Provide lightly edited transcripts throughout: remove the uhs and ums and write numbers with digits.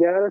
11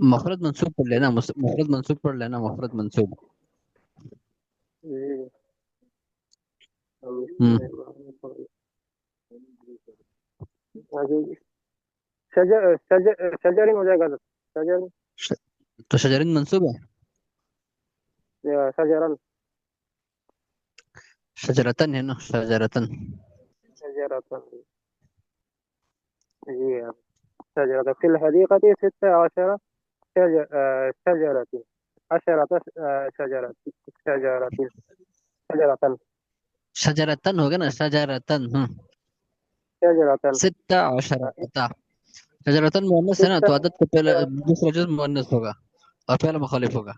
مفرد منصوب پڑھ لینا، مفرد منصوب پڑھ لینا، مفرد منصوب. جی ہوں شجر ہو جائے گا شجر ش- تو شجرن منصوب ہے. یا شجرن شجرتن ہے نا، شجرتن. شجرة جی شجرة في الحديقة 16 شجرة 10 شجرة شجرة شجرة شجرتن ہوگا نا، شجرتن. شجرة 16 شجرتن مؤنث ہے نا، تو عدد کا پہلا 16 دوسرا جز مؤنث ہوگا اور پہلا مخالف ہوگا.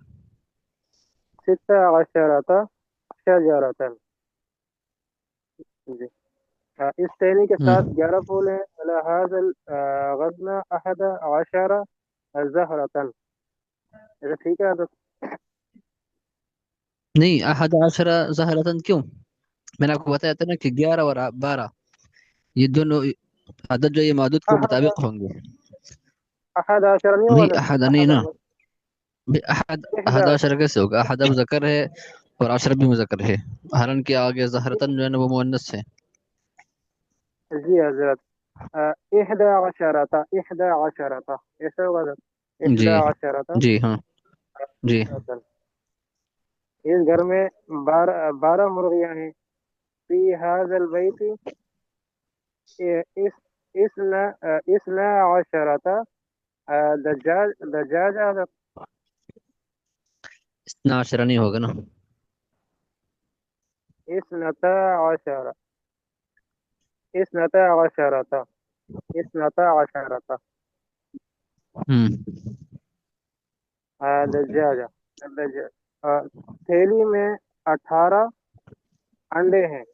16 شجرة جی اس تیلی کے ساتھ 11 پھول ہیں. على هذا الغصن 11 زهرة ایسا ٹھیک ہے تو نہیں، 11 زہرتن کیوں؟ میں نے آپ کو بتایا تھا نا کہ 11 اور 12 یہ دونوں عدد جو یہ معدود کے أحد مطابق ہوں گے. 11 نہیں نہیں ہوگا احد سر نہیں أحد نا، احد 11 عشر کیسے ہوگا؟ احد اب ذکر ہے اور عشر بھی مذکر ہے، حالانکہ آگے زہرتن جو ہے نا وہ مؤنث ہے. جی حضرت 11 11 ایسا ہوگا سر جی 11 جی ہاں جی. اس گھر میں 12 مرغیاں ہیں. فی هذا البیت اس اثنا عشرة دجاجة اتنا عشرہ نہیں ہوگا نا. اثنتا عشرة اثنتا عشرة اثنتا عشرة ہوں دجاجة تھیلی میں 18 انڈے ہیں.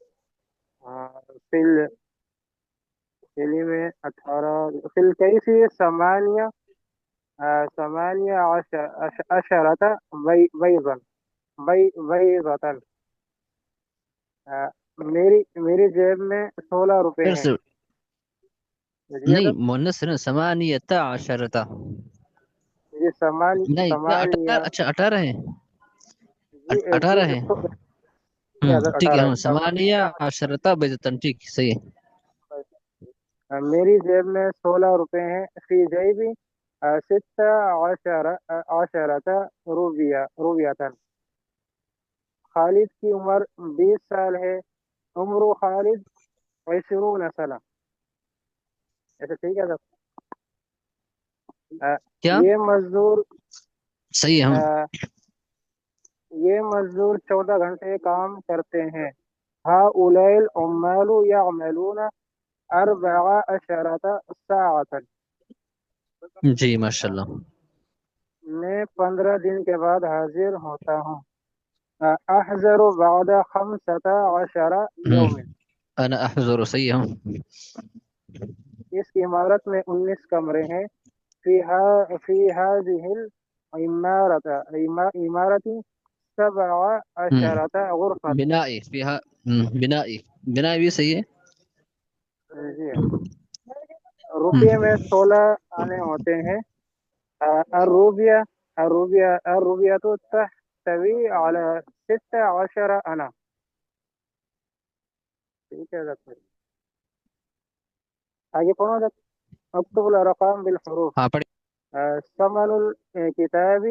تھیلی میں 18 فی الکیسی 18 بيضا بيضة میری جیب میں 16 روپے پھر ہیں. سے جی نہیں، حضرت مؤنث ہے نا، ثمانیۃ عشرۃ. یہ نہیں کیا 18؟ ثمانیہ اچھا 18 ہیں، جی 18 ہیں. جی حضرت ٹھیک ہے 18 ہاں، ثمانیہ عشرۃ بیضۃ، ٹھیک صحیح ہے. میری جیب میں 16 روپے ہیں. فی جیبی 16 روبیہ خالد کی عمر 20 سال ہے. عمر خالد 20 سنہ ایسا ٹھیک ہے سر کیا یہ مزدور صحیح ہے ہاں. آ، یہ مزدور 14 گھنٹے کام کرتے ہیں. هؤلاء العمال يعملون 14 ساعة جی ماشاء اللہ. میں 15 دن کے بعد حاضر ہوتا ہوں. احضر بعد 15 ہوں يوم انا احضر، صحیح ہے ہاں. اس کی عمارت میں 19 کمرے ہیں. فی هذه العمارة 17 غرفة بنائی فیہا، بنائی، بنائی بھی صحیح ہے. جی ہوں روپے میں 16 آنے ہوتے ہیں. الروبية الروبية تحتوي على 16 أنا ٹھیک ہے ڈاکٹر آگے پڑھو ڈاکٹر. اكتب الأرقام بالحروف. ہاں پڑھ. ثمن الكتاب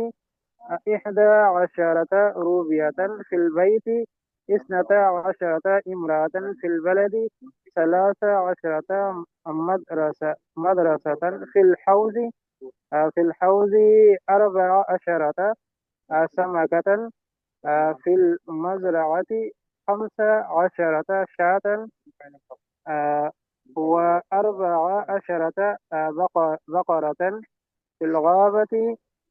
11 روبية. في البيت 12 امرأة. في البلد 13 مدرسة. في الحوض 14 سمكة. في المزرعة 15 شاة. و14 بقرة. في الغابة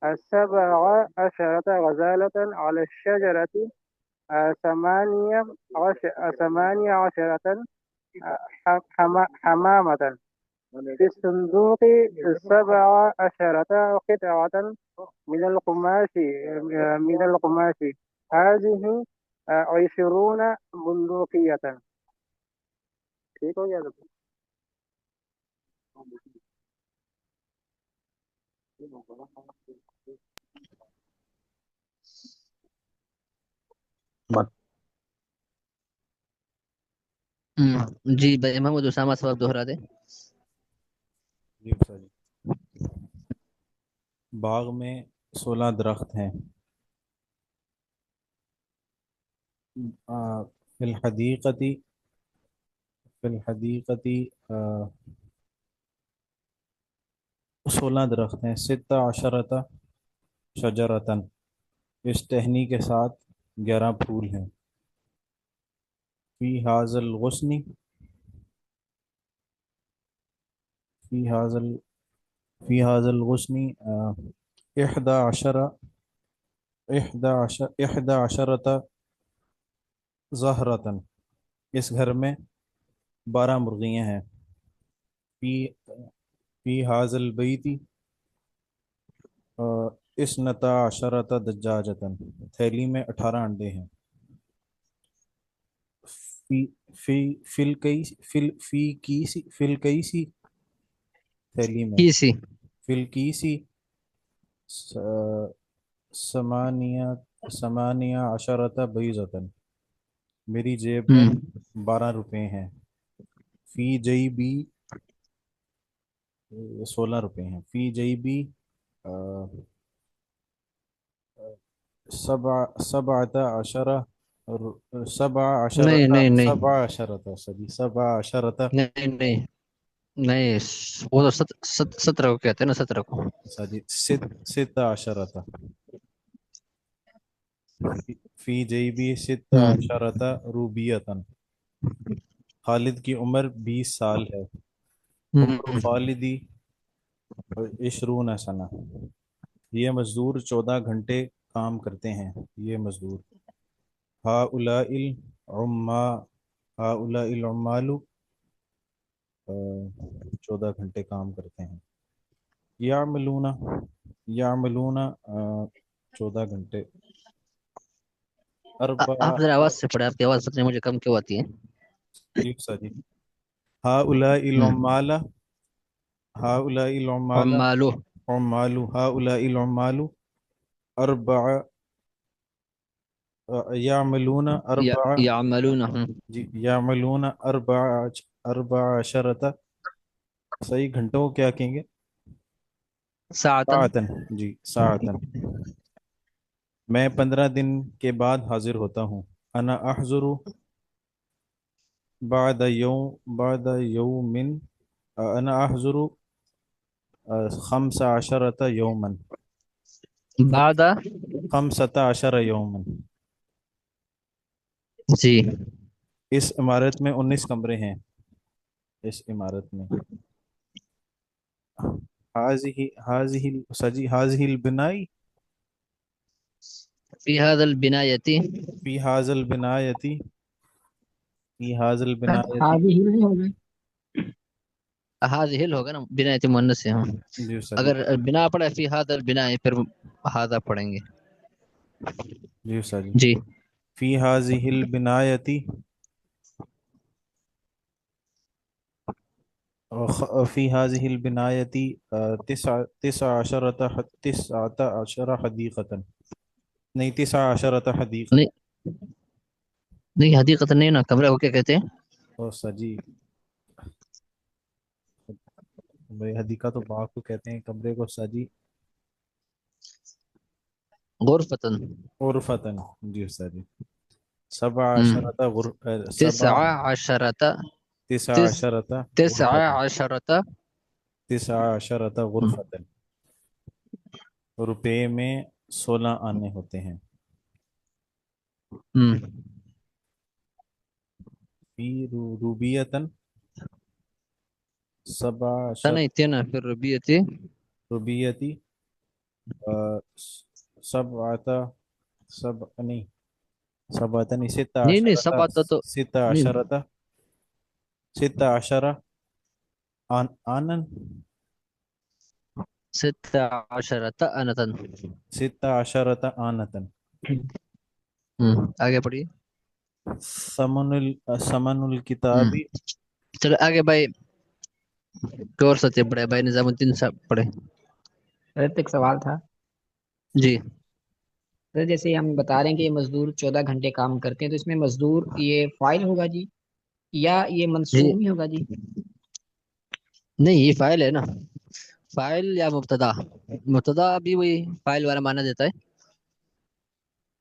17 غزالة. على الشجرة 18 حمامة. في الصندوق 17 قطعة من القماش. هذه 20 بندقية ٹھیک ہو گیا جی بھائی محمد اسامہ سبق دوہرا دے. جی سر. باغ میں 16 درخت ہیں. فی الحدیقتی 16 درخت ہیں. 16 شجرتن، اس ٹہنی کے ساتھ 11 پھول ہیں. فی حاضل الغصن فی حاضل الغصن 11 زہرتن، اس گھر میں 12 مرغیاں ہیں. فی فی حاضل البیتی 12 دجاجتن، تھیلی میں 18 انڈے ہیں. فی فی فی الکیسی تھیلی میں. کیسی فی الکیسی ثمانیہ عشرۃ بیضۃ، میری جیب میں 12 روپے ہیں. فی جیبی 16 روپے ہیں. فی جیبی سبعۃ عشرہ نہیں نہیں نہیں سبع عشرۃ. نہیں نہیں نہیں، وہ تو 17 کو کہتے ہیں نا، 17 کو. جی 16 فی جیبی 16 روبیتن، خالد کی عمر 20 سال ہے. عمر خالدی 20 سنہ، یہ مزدور 14 گھنٹے کام کرتے ہیں. یہ مزدور. ہؤلاء العمال 14 گھنٹے کام کرتے ہیں. یعملون 14 گھنٹے. آپ ذرا آواز سے پڑھے، آپ کی آواز پتہ نہیں مجھے کم کیوں آتی ہے. جی. ہؤلاء العمال عمالو هؤلاء العمال اربع يعملون یعملون. يعملون 14 صحیح گھنٹوں کو کیا کہیں گے؟ ساعتن. ساعتن. جی ساعتن. میں 15 دن کے بعد حاضر ہوتا ہوں. انا احضر بعد یوم انا احضر 15 یوما. بعد 15 یوما. جی. اس عمارت میں 19 کمرے ہیں. اس عمارت میں هذه البنائی فی هذا البنایتی، فی هذا البنایتی فی هذا البنایتی. حاضی ہی نہیں ہوگی. هذه ہوگا نا، بنایتی مؤنث سے. ہاں، جی سر. اگر بنا پڑے فی هذا البناء پھر هذا پڑھیں گے. جی سر. جی. فی هذه البنایتی فی هذه البنایتی 19 حدیقتا. نہیں 19 حدیقتا. نہیں نہیں، حدیقت نہیں نا، کمرے کو کیا کہتے ہیں؟ اور سر جی بھائی حدیقہ تو باغ کو کہتے ہیں، کمرے کو سر جی غرفتن. غرفتن. جی سر جی. 17 تسع عشرة 19 تسع غرفتن. عشرة 19 غرفتن. روپے میں 16 آنے ہوتے ہیں. فی روبیتن 17 نہیں تینا پھر ربیتی. روبیتی 7 نہیں 16 نہیں سب آتا تو 16 آنن 16 أنة. 16 آنتن. آگے پڑھیے. ثمن الکتابی. چلو آگے بھائی، اور سچے پڑھے بھائی، نظام الدین صاحب پڑھے. حضرت ایک سوال تھا. جی حضرت جیسے ہم بتا رہے ہیں کہ یہ مزدور 14 گھنٹے کام کرتے ہیں، تو اس میں مزدور یہ فاعل ہوگا جی یا یہ جی منصوب ہی ہوگا جی؟ نہیں، یہ فائل ہے نا، فائل یا مبتدا. مبتدا بھی وہی فائل والا معنی دیتا ہے.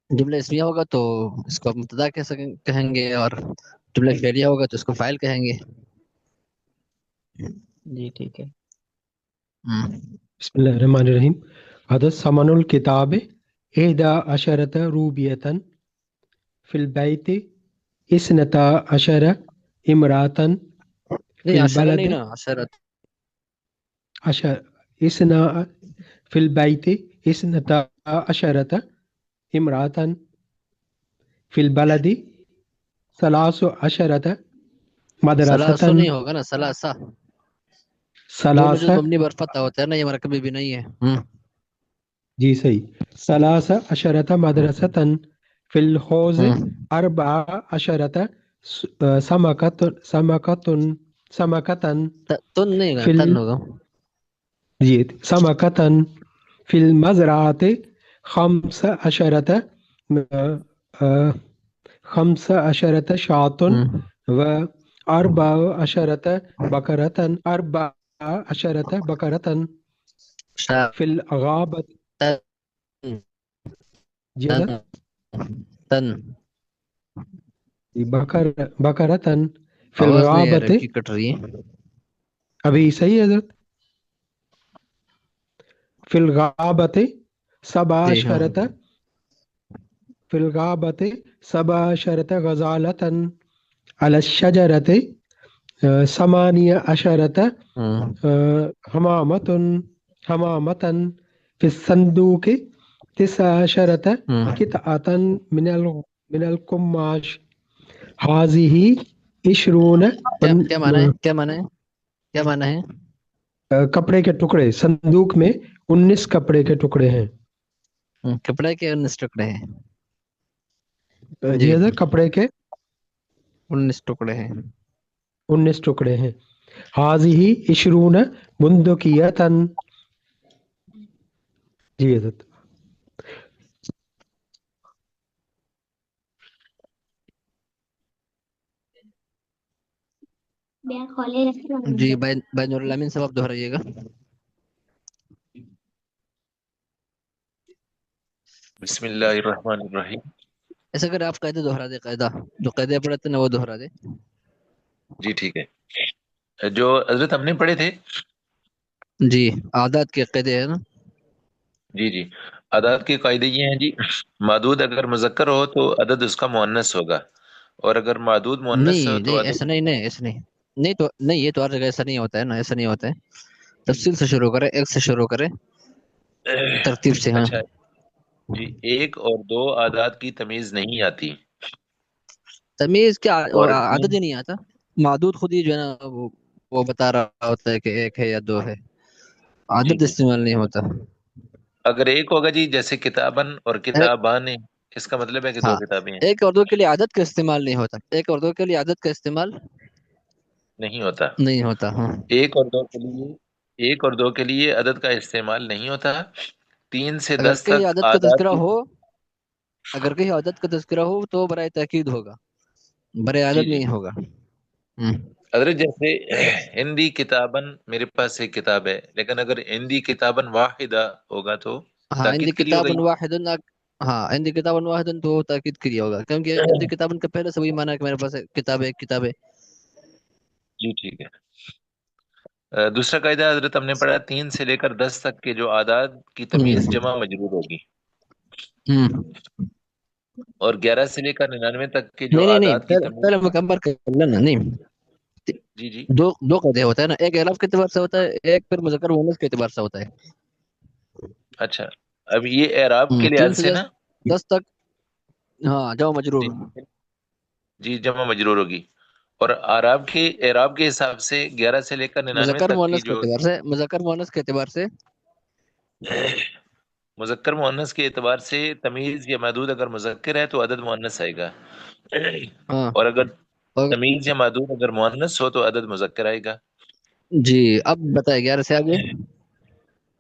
جملہ اسمیہ ہوگا تو اس کو مبتدا کہیں گے، اور جملہ فعلیہ ہوگا تو اس کو فائل کہیں گے. جی ٹھیک ہے. ہم۔ بسم الله الرحمن الرحيم. هذا ثمن الكتاب 11 روبية في البيت 12 امرأة في نہیں عشرہ نہیں البلد نا، عشرت. عشر إثنا في البيت 12 امرأة في البلد 13 سلاسو نہیں مدرسة ہوگا نا، سلاسہ. دو میں جو 13 مبنی برفتہ ہوتا ہے نا، یہ مرکبی بھی نہیں ہے. ہم۔ جی صحیح 13 مدرسة في الحوض ہم۔ 14 سمكة تن نہیں ہوگا، في تن ہوگا. سمكة في المزرعة 15 شاة ہم۔ و14 بقرة في الغابة تن جی تن حضرت تن. بقرة في آواز نہیں آ رہی، الغابة کی کٹ رہی ہے. ابھی صحیح ہے حضرت في الغابة جی ہاں. 17 في الغابة 17 غزالة على الشجرة 18 ہم۔ حمامة في الصندوق 19 ہم۔ قطعة من القماش هذه 20 کیا معنی ہے، کیا معنی ہے، کیا معنی ہے؟ کپڑے کے ٹکڑے صندوق میں 19 کپڑے کے ٹکڑے ہیں. کپڑے کے 19 ٹکڑے ہیں. جی جی حضرت کپڑے کے 19 ٹکڑے ہیں. 19 ٹکڑے ہیں. هذه 20 بندقية جی حضرت جی بین العالمین سبب دہرائیے گا. بسم اللہ الرحمن الرحیم. ایسا اگر آپ قاعدہ دہرا دے، قاعدہ جو قاعدے پڑھتے نا وہ دہرا دے. جی ٹھیک ہے، جو حضرت ہم نے پڑھے تھے. جی عادات کے قاعدے ہیں نا. جی جی، عدد کے قاعدے یہ ہیں جی. معدود اگر مذکر ہو تو عدد اس کا مؤنث ہوگا، اور اگر معدود مؤنث ہو نہیں تو نہیں، عدد. ایسا نہیں، نہیں ایسا نہیں. نہیں تو نہیں، یہ تو ہر جگہ ایسا نہیں ہوتا ہے نا، ایسا نہیں ہوتا ہے. تفصیل سے شروع کرے، ایک سے شروع کرے، ترتیب سے. ہاں اچھا جی، ایک اور دو اعداد کی تمیز نہیں آتی، تمیز کیا، اور عدد تین. ہی نہیں آتا. معدود خود ہی جو ہے نا وہ بتا رہا ہوتا ہے کہ ایک ہے یا دو ہے، جی عدد جی، استعمال نہیں ہوتا. اگر ایک ہوگا جی جیسے کتابن اور ایک، کتابان، اس کا مطلب ہے کہ دو ہاں، کتابیں ہیں. ایک اور دو کے لیے عدد کا استعمال نہیں ہوتا، ایک اور دو کے لیے عدد کا استعمال نہیں ہوتا. نہیں ہوتا. ہاں ایک اور دو کے لیے، ایک اور دو کے لیے عدد کا استعمال نہیں ہوتا. 3 سے 10 اگر کہیں تک عدد کا اعداد تذکرہ کی. ہو، اگر کہیں عدد کا تذکرہ ہو تو برائے تاکید ہوگا، برائے جی عدد جی، نہیں ہوگا. ہم۔ حضرت جیسے ہندی کتابن، میرے پاس ایک کتاب ہے، لیکن اگر ہندی کتابن واحدہ ہوگا تو ہاں عندي تاکید کے لیے ہوگا كتاب یہ. واحد ہاں عندي كتاب واحد تو تاکید کے لیے ہوگا، کیونکہ عندي کتاب کا پہلے سے وہی مانا ہے کہ میرے پاس کتاب ہے، کتاب ہے. جی ٹھیک ہے. دوسرا قاعدہ حضرت ہم نے پڑھا 3 سے لے کر 10 تک کے جو اعداد کی تمیز ہم۔ جمع مجرور ہوگی، ہم۔ اور 11 سے لے کر 99 تک کے جو نہیں نہیں نہیں، اعداد کی تمیز. پہلے مکمل کر لینا. نہیں، جی جی، دو دو قاعدے ہوتا ہے نا، ایک اعراب کے اعتبار سے ہوتا ہے، ایک پھر مذکر مؤنث کے اعتبار سے ہوتا ہے. اچھا. اب یہ اعراب کے تین لحاظ سے سے دس نا. دس تک ہاں جمع مجرور. جی جی، جمع مجرور ہوگی، اور اعراب کے حساب سے 11 سے لے کر 99 مذکر تک کی مؤنث کے جو اعتبار سے، مذکر مؤنث کے اعتبار سے. مذکر مؤنث کے اعتبار سے تمیز یا معدود اگر مذکر ہے تو عدد مؤنث آئے گا، ہاں اور اگر اور تمیز یا معدود اگر مؤنث ہو تو عدد مذکر آئے گا. جی اب بتائے 11 سے آگے.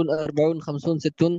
50